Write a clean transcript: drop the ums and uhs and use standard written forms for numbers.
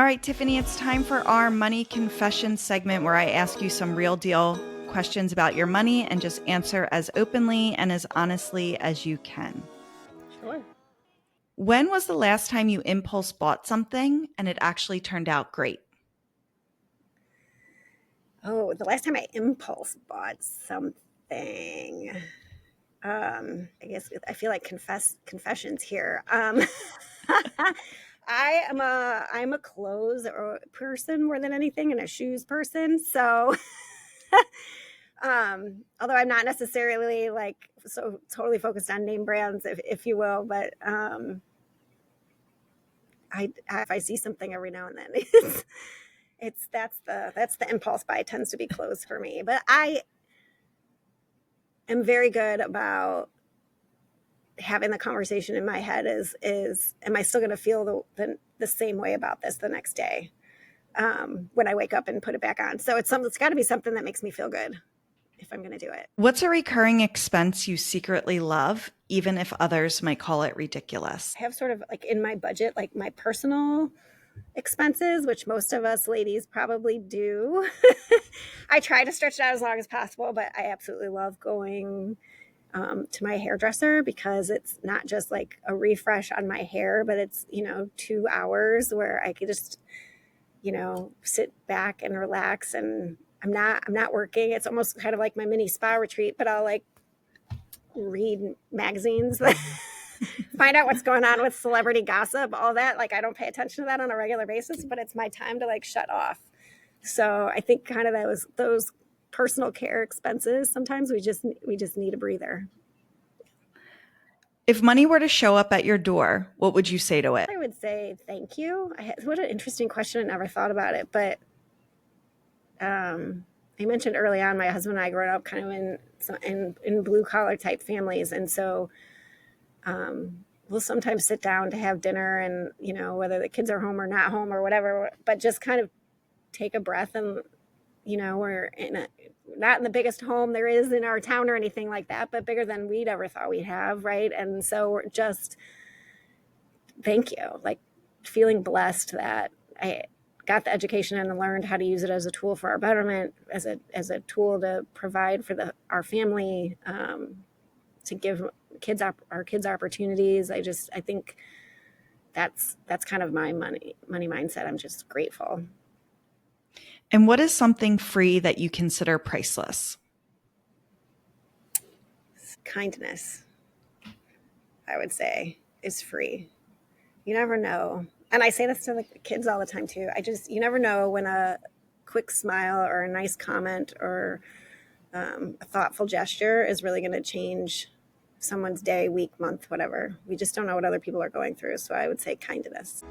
right, Tiffany, it's time for our money confession segment where I ask you some real deal questions about your money and just answer as openly and as honestly as you can. Sure. When was the last time you impulse bought something and it actually turned out great? Oh, the last time I impulse bought something, I guess I feel like confessions here. I'm a clothes person more than anything, and a shoes person. So, although I'm not necessarily like so totally focused on name brands, if you will, but if I see something every now and then, that's the impulse buy tends to be clothes for me. But I am very good about having the conversation in my head is am I still going to feel the same way about this the next day when I wake up and put it back on? So it's got to be something that makes me feel good if I'm going to do it. What's a recurring expense you secretly love, even if others might call it ridiculous? I have sort of like in my budget, like my personal expenses, which most of us ladies probably do. I try to stretch it out as long as possible, but I absolutely love going to my hairdresser because it's not just like a refresh on my hair, but it's, 2 hours where I could just, sit back and relax, and I'm not working. It's almost kind of like my mini spa retreat, but I'll like read magazines, find out what's going on with celebrity gossip, all that. Like I don't pay attention to that on a regular basis, but it's my time to like shut off. So I think kind of those personal care expenses. Sometimes we just need a breather. If money were to show up at your door, what would you say to it? I would say thank you. What an interesting question. I never thought about it, but I mentioned early on, my husband and I grew up kind of in blue collar type families, and so we'll sometimes sit down to have dinner, and whether the kids are home or not home or whatever, but just kind of take a breath and we're not in the biggest home there is in our town or anything like that, but bigger than we'd ever thought we'd have, right? And so we're just thank you, like feeling blessed that I got the education and learned how to use it as a tool for our betterment, as a tool to provide for our family, to give our kids opportunities. I think that's kind of my money mindset. I'm just grateful. And what is something free that you consider priceless? Kindness, I would say, is free. You never know. And I say this to the kids all the time too. You never know when a quick smile or a nice comment or a thoughtful gesture is really going to change someone's day, week, month, whatever. We just don't know what other people are going through. So I would say kindness.